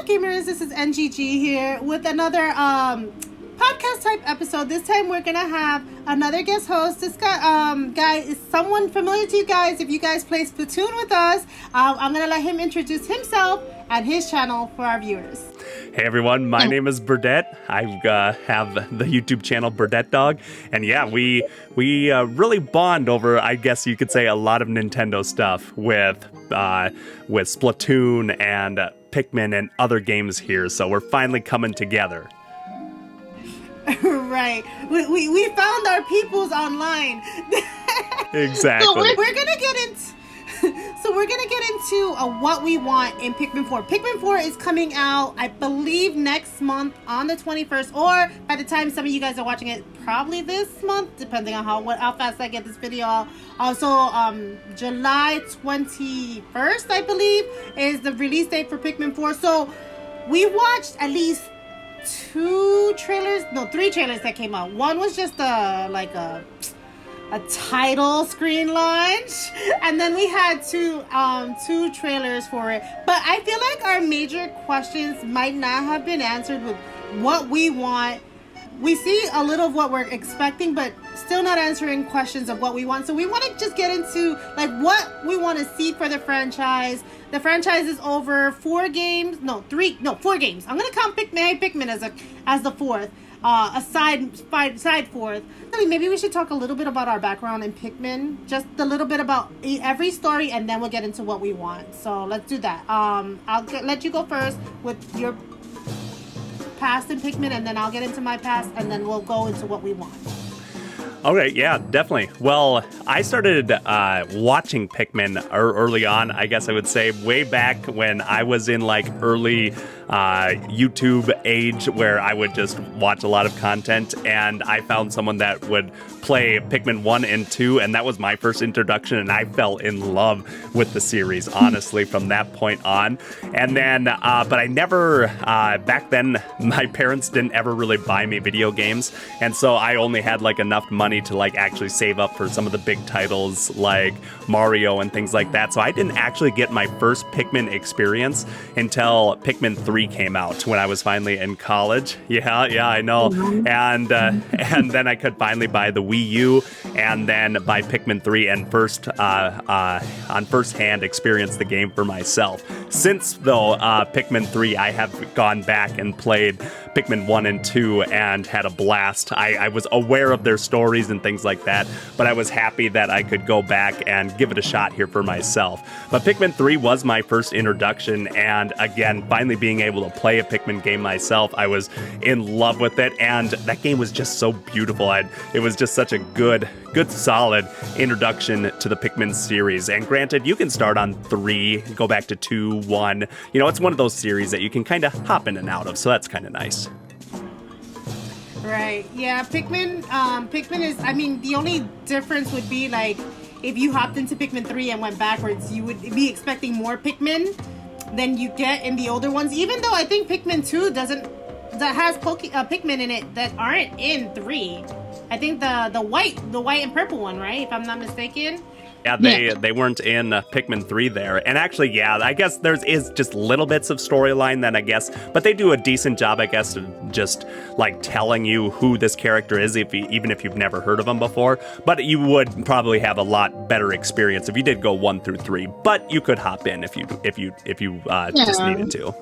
up, gamers? This is NGG here with another podcast type episode. This time we're gonna have another guest host. This guy is someone familiar to you guys if you guys play Splatoon with us. I'm gonna let him introduce himself and his channel for our viewers. Hey everyone, my name is Burdett. I have the YouTube channel Burdettedog, and yeah, we really bond over, I guess you could say, a lot of Nintendo stuff with Splatoon and Pikmin and other games here. So we're finally coming together. Right, we found our peoples online. Exactly. So we're gonna get into what we want in Pikmin 4. Pikmin 4 is coming out, I believe, next month on the 21st, or by the time some of you guys are watching it, probably this month, depending on how fast I get this video out. Also, July 21st, I believe, is the release date for Pikmin 4. So we watched at least three trailers that came out. One was just a title screen launch, and then we had two trailers for it. But I feel like our major questions might not have been answered with what we want. We see a little of what we're expecting, but still not answering questions of what we want. So we want to just get into like what we want to see for the franchise. The franchise is over 4 games. 4 games. I'm gonna count Pikmin as the fourth. A side fourth. Maybe we should talk a little bit about our background in Pikmin, just a little bit about every story, and then we'll get into what we want. So let's do that. I'll let you go first with your past in Pikmin, and then I'll get into my past, and then we'll go into what we want. Okay, yeah, definitely. Well, I started watching Pikmin early on, I guess I would say, way back when I was in like early YouTube age, where I would just watch a lot of content, and I found someone that would play Pikmin 1 and 2, and that was my first introduction, and I fell in love with the series, honestly, from that point on. And then, but I never, back then, my parents didn't ever really buy me video games, and so I only had like enough money to like actually save up for some of the big titles like Mario and things like that. So I didn't actually get my first Pikmin experience until Pikmin 3 came out when I was finally in college. Yeah, I know. And then I could finally buy the Wii U and then buy Pikmin 3 and on first hand experience the game for myself. Since though Pikmin 3, I have gone back and played Pikmin 1 and 2 and had a blast. I was aware of their stories and things like that, but I was happy that I could go back and give it a shot here for myself. But Pikmin 3 was my first introduction, and again, finally being able to play a Pikmin game myself, I was in love with it, and that game was just so beautiful. It was just such a good solid introduction to the Pikmin series. And granted, you can start on 3, go back to 2, 1. You know, it's one of those series that you can kind of hop in and out of, so that's kind of nice. Right. Yeah, Pikmin is, I mean, the only difference would be like if you hopped into Pikmin 3 and went backwards, you would be expecting more Pikmin than you get in the older ones, even though I think Pikmin 2 that has Pikmin in it that aren't in 3. I think the white and purple one, right? If I'm not mistaken. Yeah, they weren't in Pikmin 3 there. And actually, yeah, I guess is just little bits of storyline then, I guess. But they do a decent job, I guess, of just like telling you who this character is, even if you've never heard of him before. But you would probably have a lot better experience if you did go 1 through 3. But you could hop in if you just needed to.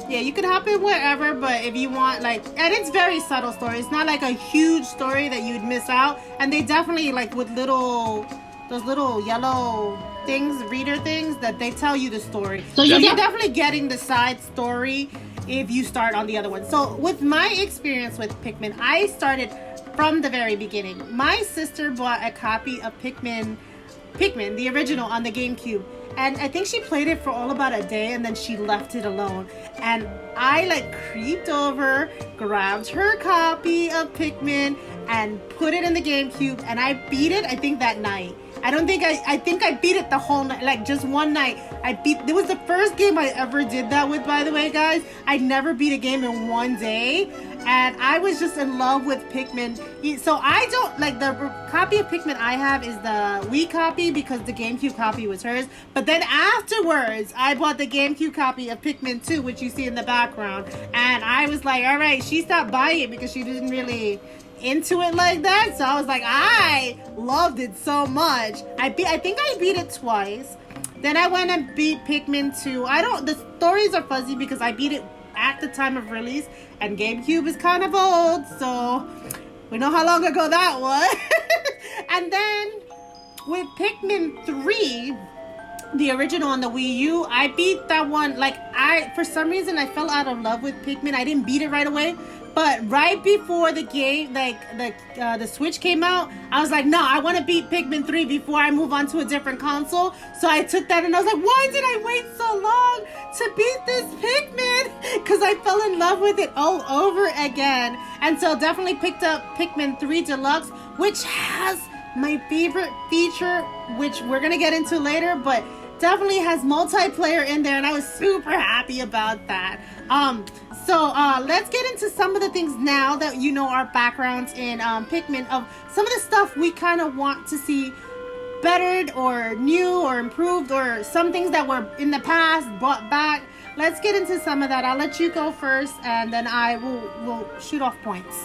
Yeah, you could hop in wherever, but if you want, like, and it's very subtle story. It's not like a huge story that you'd miss out. And they definitely, like, with those little yellow things, reader things, that they tell you the story. So you're definitely getting the side story if you start on the other one. So with my experience with Pikmin, I started from the very beginning. My sister bought a copy of Pikmin, the original, on the GameCube. And I think she played it for all about a day, and then she left it alone. And I like creeped over, grabbed her copy of Pikmin, and put it in the GameCube, and I beat it, I think, that night. I don't think I think I beat it the whole night, like just one night. It was the first game I ever did that with, by the way, guys. I never beat a game in one day. And I was just in love with Pikmin. So I don't, like, the copy of Pikmin I have is the Wii copy because the GameCube copy was hers. But then afterwards, I bought the GameCube copy of Pikmin 2, which you see in the background. And I was like, all right, she stopped buying it because she didn't really into it like that. So I was like, I loved it so much. I think I beat it twice. Then I went and beat Pikmin 2. The stories are fuzzy because I beat it at the time of release, and GameCube is kind of old, so we know how long ago that was. And then with Pikmin 3, the original on the Wii U, I beat that one. Like, for some reason I fell out of love with Pikmin. I didn't beat it right away, but right before the game, like the Switch came out, I was like, no, I want to beat Pikmin 3 before I move on to a different console. So I took that and I was like, why did I wait so long to beat this Pikmin? Because I fell in love with it all over again. And so definitely picked up Pikmin 3 Deluxe, which has my favorite feature, which we're going to get into later, but definitely has multiplayer in there, and I was super happy about that. So let's get into some of the things now that you know our backgrounds in Pikmin, of some of the stuff we kind of want to see bettered or new or improved, or some things that were in the past brought back. Let's get into some of that. I'll let you go first, and then I will shoot off points.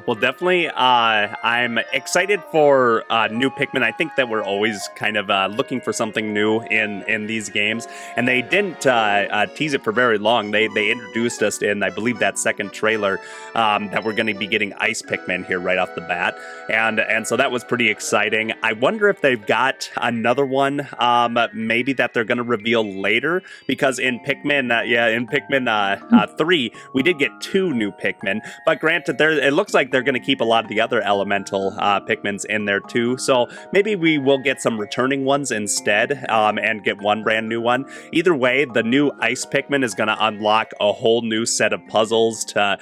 Well, definitely, I'm excited for new Pikmin. I think that we're always kind of looking for something new in these games, and they didn't tease it for very long. They introduced us in, I believe, that second trailer that we're going to be getting Ice Pikmin here right off the bat, and so that was pretty exciting. I wonder if they've got another one, maybe that they're going to reveal later, because in Pikmin, in Pikmin 3, we did get 2 new Pikmin, but granted, it looks like they're going to keep a lot of the other elemental Pikmins in there too, so maybe we will get some returning ones instead, and get one brand new one. Either way, the new Ice Pikmin is going to unlock a whole new set of puzzles to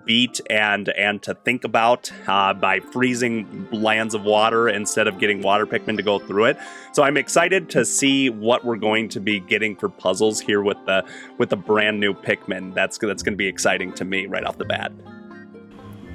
beat and to think about by freezing lands of water instead of getting water Pikmin to go through it. So I'm excited to see what we're going to be getting for puzzles here with the brand new Pikmin. That's going to be exciting to me right off the bat.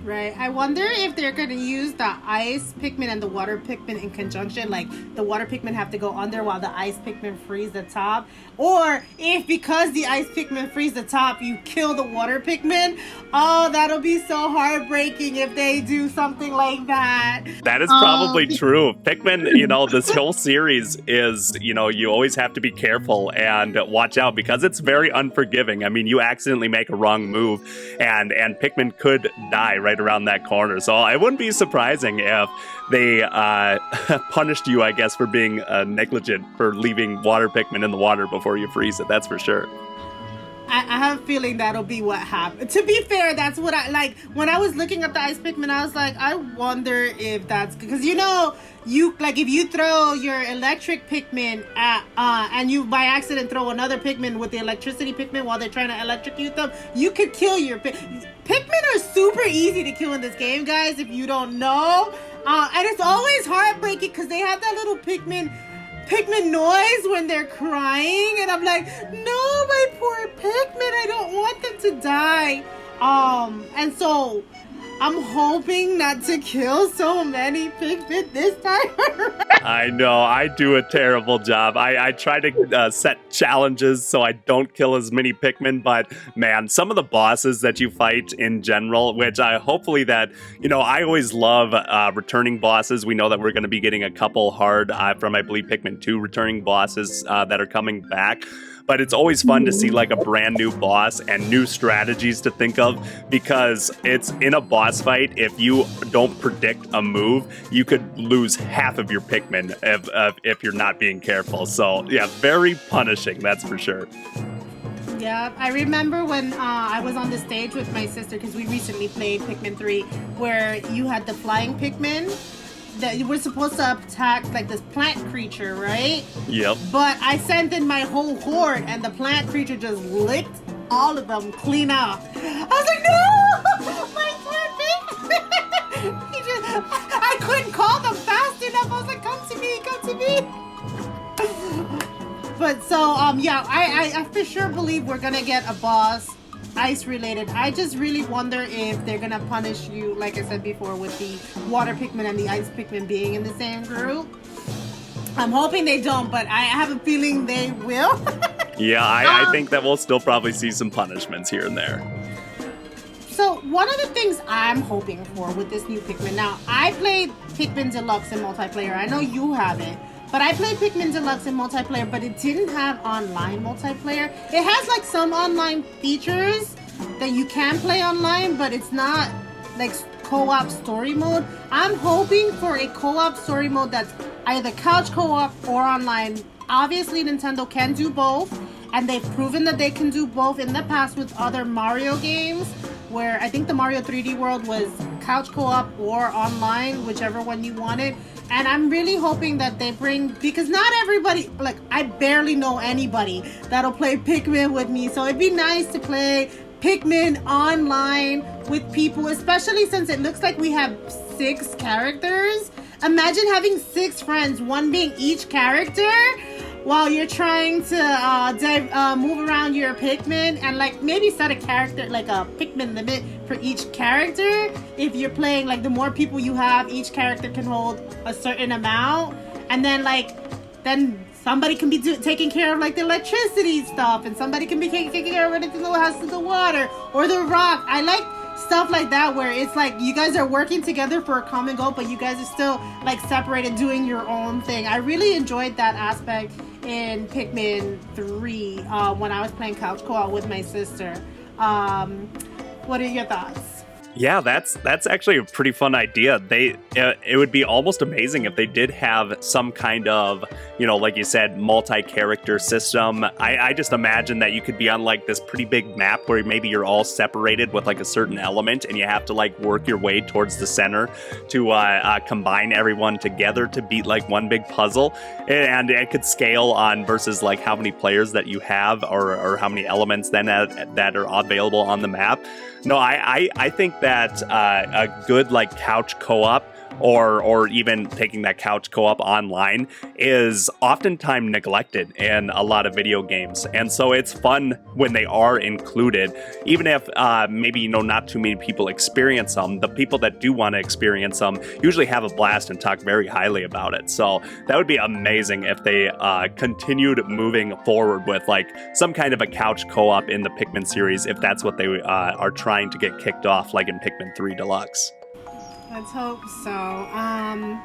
Right. I wonder if they're going to use the Ice Pikmin and the Water Pikmin in conjunction. Like, the Water Pikmin have to go under while the Ice Pikmin freeze the top. Or if, because the Ice Pikmin freeze the top, you kill the Water Pikmin. Oh, that'll be so heartbreaking if they do something like that. That is probably true. Pikmin, this whole series is, you always have to be careful and watch out because it's very unforgiving. I mean, you accidentally make a wrong move and Pikmin could die right around that corner. So it wouldn't be surprising if they punished you, I guess, for being negligent for leaving water Pikmin in the water before you freeze it. That's for sure. I have a feeling that'll be what happened. To be fair, that's what I like. When I was looking up the Ice Pikmin, I was like, I wonder if that's because if you throw your electric Pikmin at and you by accident throw another Pikmin with the electricity Pikmin while they're trying to electrocute them, you could kill your Pikmin are super easy to kill in this game, guys, if you don't know. And it's always heartbreaking because they have that little Pikmin noise when they're crying, and I'm like, no, my poor Pikmin, I don't want them to die. And so I'm hoping not to kill so many Pikmin this time. I know, I do a terrible job. I try to set challenges so I don't kill as many Pikmin, but man, some of the bosses that you fight in general, which hopefully that, I always love returning bosses. We know that we're going to be getting a couple hard from, I believe, Pikmin 2 returning bosses that are coming back. But it's always fun to see like a brand new boss and new strategies to think of, because it's in a boss fight. If you don't predict a move, you could lose half of your Pikmin if you're not being careful. So yeah, very punishing, that's for sure. Yeah, I remember when I was on the stage with my sister, because we recently played Pikmin 3, where you had the flying Pikmin that you were supposed to attack like this plant creature, right? Yep. But I sent in my whole horde and the plant creature just licked all of them clean out. I was like, no! My plant Pikmin! I couldn't call them fast enough. I was like, come to me. But so, yeah, I for sure believe we're gonna get a boss ice related. I just really wonder if they're gonna punish you, like I said before, with the water Pikmin and the ice Pikmin being in the same group. I'm hoping they don't, but I have a feeling they will. Yeah, I think that we'll still probably see some punishments here and there. So one of the things I'm hoping for with this new Pikmin, now I played Pikmin Deluxe in multiplayer. I know you haven't, but I played Pikmin Deluxe in multiplayer, but it didn't have online multiplayer. It has like some online features that you can play online, but it's not like co-op story mode. I'm hoping for a co-op story mode that's either couch co-op or online. Obviously, Nintendo can do both, and they've proven that they can do both in the past with other Mario games, where I think the Mario 3D World was couch co-op or online, whichever one you wanted. And I'm really hoping that they bring, because not everybody, like I barely know anybody that'll play Pikmin with me, so it'd be nice to play Pikmin online with people, especially since it looks like we have 6 characters. Imagine having 6 friends, one being each character, while you're trying to move around your Pikmin, and like maybe set a character, like a Pikmin limit for each character. If you're playing, like the more people you have, each character can hold a certain amount, and then somebody can be taking care of like the electricity stuff, and somebody can be taking care of anything that has to do with the water or the rock. I like stuff like that where it's like you guys are working together for a common goal, but you guys are still like separated doing your own thing. I really enjoyed that aspect in Pikmin 3 when I was playing couch co-op with my sister. What are your thoughts? Yeah, that's actually a pretty fun idea. It would be almost amazing if they did have some kind of, like you said, multi-character system. I just imagine that you could be on like this pretty big map where maybe you're all separated with like a certain element, and you have to like work your way towards the center to combine everyone together to beat like one big puzzle. And it could scale on versus like how many players that you have or how many elements then that are available on the map. No, I think that a good like couch co-op or even taking that couch co-op online is oftentimes neglected in a lot of video games. And so it's fun when they are included, even if maybe, not too many people experience them. The people that do want to experience them usually have a blast and talk very highly about it. So that would be amazing if they continued moving forward with like some kind of a couch co-op in the Pikmin series, if that's what they are trying to get kicked off, like in Pikmin 3 Deluxe. Let's hope so.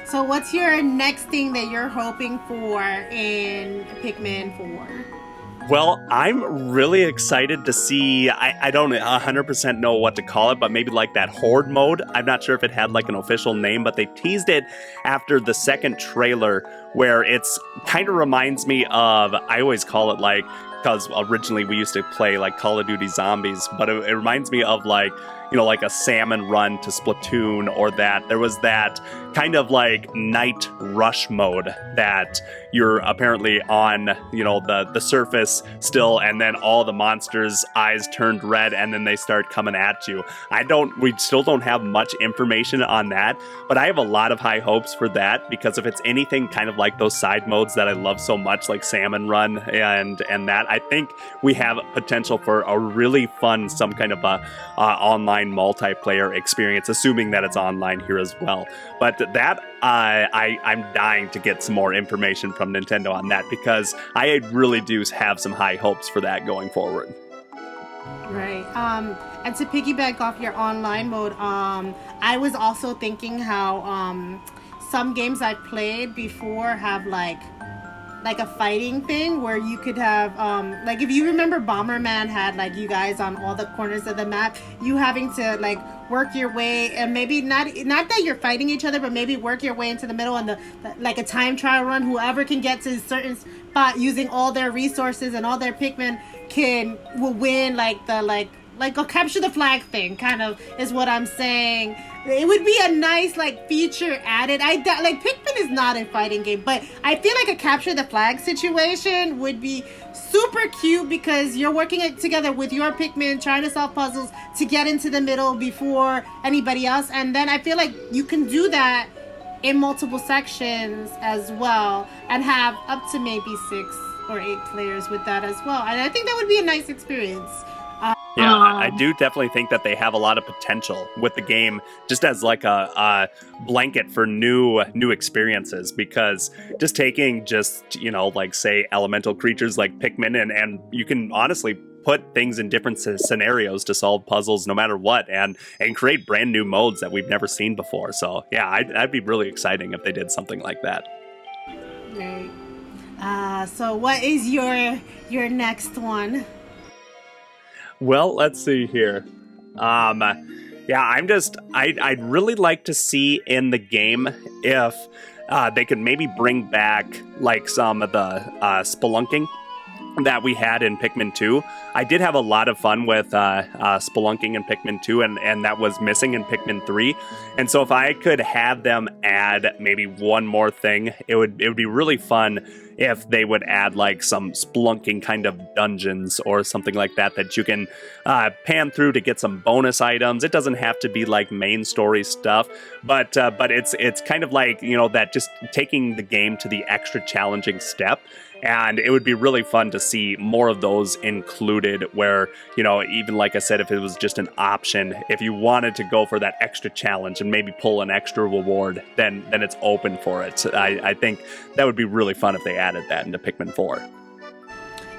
So what's your next thing that you're hoping for in Pikmin 4? Well, I'm really excited to see, I don't 100% know what to call it, but maybe like that Horde mode. I'm not sure if it had like an official name, but they teased it after the second trailer, where it's kind of reminds me of, I always call it like, because originally we used to play like Call of Duty Zombies, but it reminds me of like, like a salmon run to Splatoon, or that there was that kind of like night rush mode that you're apparently on, the surface still, and then all the monsters' eyes turned red and then they start coming at you. We still don't have much information on that, but I have a lot of high hopes for that, because if it's anything kind of like those side modes that I love so much, like Salmon Run and that, I think we have potential for a really fun, some kind of a online multiplayer experience, assuming that it's online here as well. But that I'm dying to get some more information from Nintendo on that, because I really do have some high hopes for that going forward. Right. And to piggyback off your online mode, I was also thinking how some games I've played before have like a fighting thing where you could have like, if you remember Bomberman had like you guys on all the corners of the map, you having to like work your way, and maybe not that you're fighting each other, but maybe work your way into the middle, and the like a time trial run, whoever can get to a certain spot using all their resources and all their Pikmin will win, like a capture the flag thing kind of is what I'm saying. It would be a nice like feature added. Like Pikmin is not a fighting game, but I feel like a capture the flag situation would be super cute, because you're working together with your Pikmin trying to solve puzzles to get into the middle before anybody else, and then I feel like you can do that in multiple sections as well, and have up to maybe 6 or 8 players with that as well. And I think that would be a nice experience. Yeah, I do definitely think that they have a lot of potential with the game, just as like a blanket for new experiences. Because just taking like say elemental creatures like Pikmin, and you can honestly put things in different scenarios to solve puzzles no matter what, and create brand new modes that we've never seen before. So yeah, that'd be really exciting if they did something like that. Right. So what is your next one? Well, let's see here. I'd really like to see in the game if they could maybe bring back like some of the spelunking that we had in Pikmin 2. I did have a lot of fun with spelunking in Pikmin 2, and that was missing in Pikmin 3. And so if I could have them add maybe one more thing, it would be really fun if they would add like some spelunking kind of dungeons or something like that you can pan through to get some bonus items. It doesn't have to be like main story stuff, but it's kind of like, that just taking the game to the extra challenging step. And it would be really fun to see more of those included where, even like I said, if it was just an option, if you wanted to go for that extra challenge and maybe pull an extra reward, then it's open for it. So I think that would be really fun if they added that into Pikmin 4.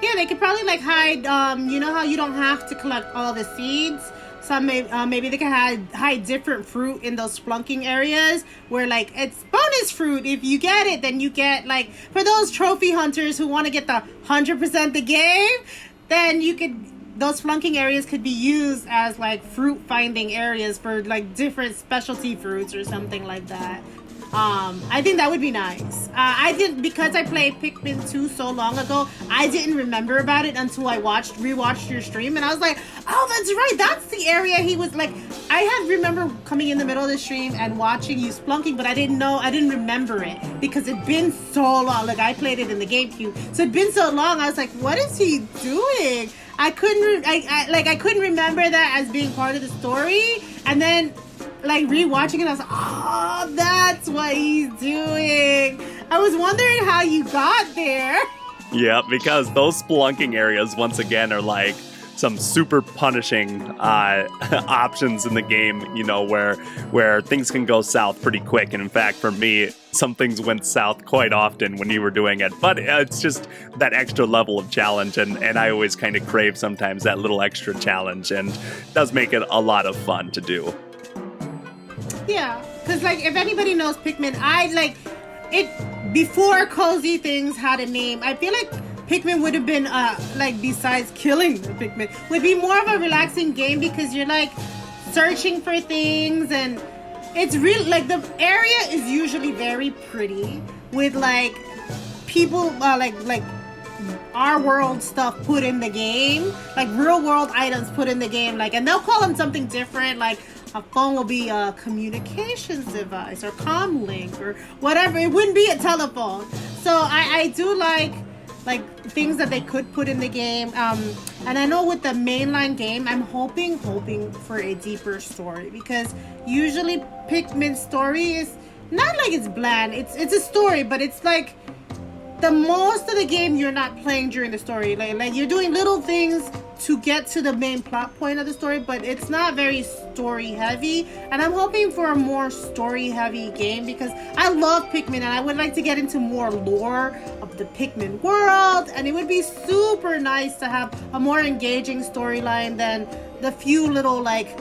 Yeah, they could probably like hide, you know how you don't have to collect all the seeds? Maybe they can hide different fruit in those splunking areas where like it's bonus fruit. If you get it, then you get like, for those trophy hunters who want to get the 100% the game, then those flunking areas could be used as like fruit finding areas for like different specialty fruits or something like that. I think that would be nice. Because I played Pikmin 2 so long ago, I didn't remember about it until I rewatched your stream, and I was like, oh, that's right, that's the area he was like. I remember coming in the middle of the stream and watching you splunking, but I didn't remember it because it'd been so long. Like, I played it in the GameCube, so it'd been so long. I was like, what is he doing? I couldn't remember that as being part of the story, and then like rewatching it, I was like, oh, that's what he's doing. I was wondering how you got there. Yeah, because those spelunking areas, once again, are like some super punishing options in the game, where things can go south pretty quick. And in fact, for me, some things went south quite often when you were doing it. But it's just that extra level of challenge, and I always kind of crave sometimes that little extra challenge, and it does make it a lot of fun to do. Yeah, because like if anybody knows Pikmin, I like it before Cozy Things had a name. I feel like Pikmin would have been like, besides killing the Pikmin, would be more of a relaxing game because you're like searching for things, and it's real. Like the area is usually very pretty with like people like our world stuff put in the game, like real world items put in the game, like, and they'll call them something different, like a phone will be a communications device or comm link or whatever. It wouldn't be a telephone. So I do like things that they could put in the game. And I know with the mainline game, I'm hoping for a deeper story, because usually Pikmin's story is not like it's bland. It's a story, but it's like the most of the game you're not playing during the story. Like you're doing little things to get to the main plot point of the story, but it's not very story heavy. And I'm hoping for a more story heavy game because I love Pikmin and I would like to get into more lore of the Pikmin world. And it would be super nice to have a more engaging storyline than the few little like,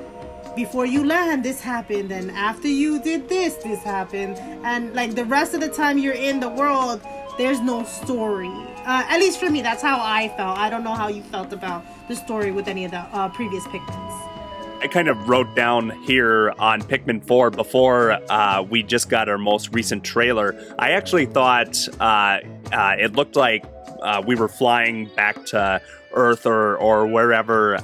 before you land, this happened, and after you did this happened, and like the rest of the time you're in the world, there's no story. At least for me, that's how I felt. I don't know how you felt about the story with any of the previous Pikmins. I kind of wrote down here on Pikmin 4 before we just got our most recent trailer. I actually thought it looked like we were flying back to Earth or wherever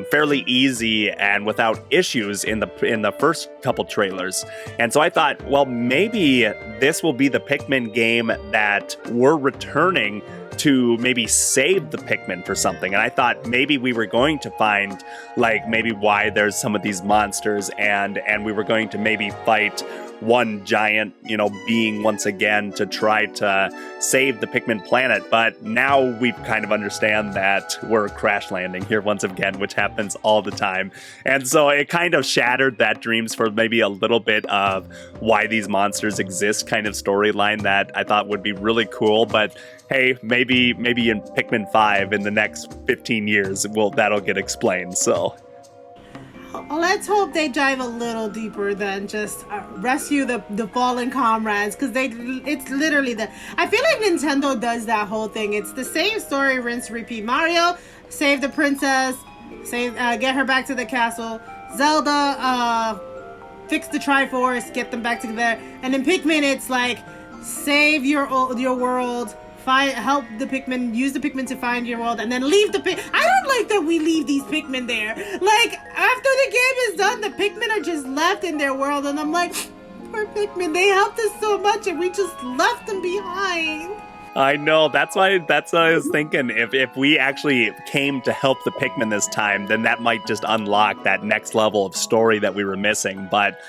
fairly easy and without issues in the first couple trailers. And so I thought, well, maybe this will be the Pikmin game that we're returning to maybe save the Pikmin for something. And I thought maybe we were going to find like maybe why there's some of these monsters and we were going to maybe fight one giant, being once again to try to save the Pikmin planet. But now we've kind of understand that we're crash landing here once again, which happens all the time. And so it kind of shattered that dreams for maybe a little bit of why these monsters exist kind of storyline that I thought would be really cool. But hey, maybe in Pikmin 5 in the next 15 years, that'll get explained. So let's hope they dive a little deeper than just rescue the fallen comrades, because it's literally I feel like Nintendo does that whole thing. It's the same story, rinse, repeat. Mario, save the princess, get her back to the castle. Zelda, fix the Triforce, get them back together. And in Pikmin, it's like, save your world, help the Pikmin, use the Pikmin to find your world, and then leave the Pikmin. I don't like that we leave these Pikmin there. Like, after the game is done, the Pikmin are just left in their world, and I'm like, poor Pikmin, they helped us so much, and we just left them behind. I know, that's what I was thinking. If we actually came to help the Pikmin this time, then that might just unlock that next level of story that we were missing. But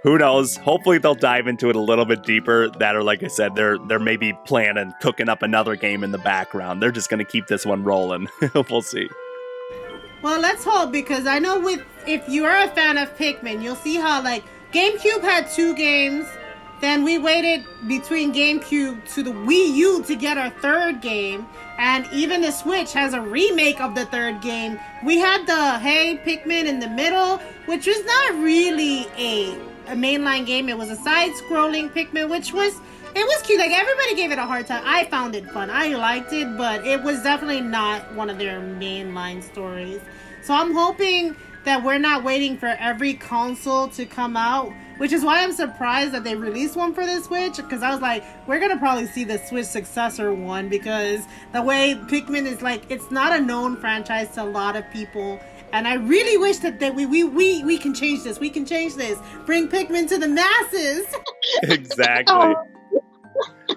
who knows? Hopefully they'll dive into it a little bit deeper. That, or like I said, they're maybe planning, cooking up another game in the background. They're just going to keep this one rolling. We'll see. Well, let's hope, because I know if you are a fan of Pikmin, you'll see how, like, GameCube had 2 games. Then we waited between GameCube to the Wii U to get our 3rd game. And even the Switch has a remake of the 3rd game. We had the Hey Pikmin in the middle, which was not really a mainline game. It was a side-scrolling Pikmin, which was cute. Like, everybody gave it a hard time. I found it fun. I liked it, but it was definitely not one of their mainline stories. So I'm hoping that we're not waiting for every console to come out, which is why I'm surprised that they released one for the Switch, because I was like, we're going to probably see the Switch successor one, because the way Pikmin is, like, it's not a known franchise to a lot of people, and I really wish that we can change this. We can change this. Bring Pikmin to the masses. Exactly.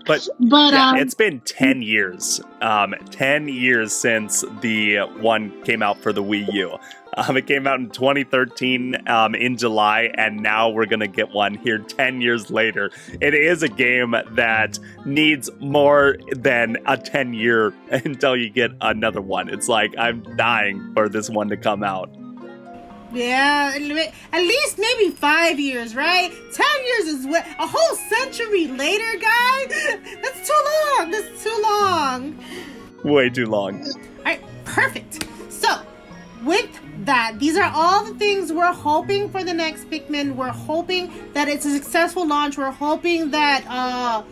But yeah, it's been 10 years. 10 years since the one came out for the Wii U. It came out in 2013 in July, and now we're going to get one here 10 years later. It is a game that needs more than a 10-year until you get another one. It's like, I'm dying for this one to come out. Yeah, at least maybe 5 years, right? 10 years is a whole century later, guys. That's too long. That's too long. Way too long. All right, perfect. So, with that, these are all the things we're hoping for the next Pikmin. We're hoping that it's a successful launch. We're hoping that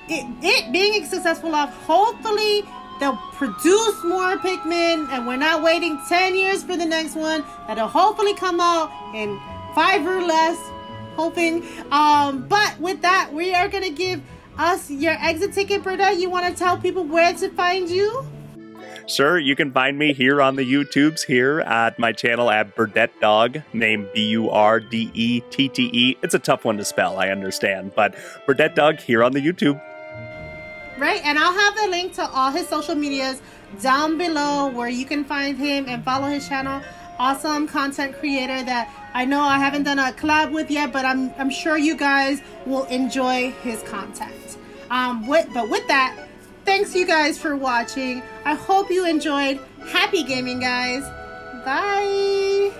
it being a successful launch, hopefully they'll produce more Pikmin, and we're not waiting 10 years for the next one. That'll hopefully come out in 5 or less, hoping. But with that, we are going to give us your exit ticket. Burdett, you want to tell people where to find you? Sure, you can find me here on the YouTubes, here at my channel at Burdettedog, named Burdettete. It's a tough one to spell, I understand, but Burdettedog here on the YouTube. Right, and I'll have the link to all his social medias down below where you can find him and follow his channel. Awesome content creator that I know I haven't done a collab with yet, but I'm sure you guys will enjoy his content. But with that, thanks you guys for watching. I hope you enjoyed. Happy gaming, guys. Bye.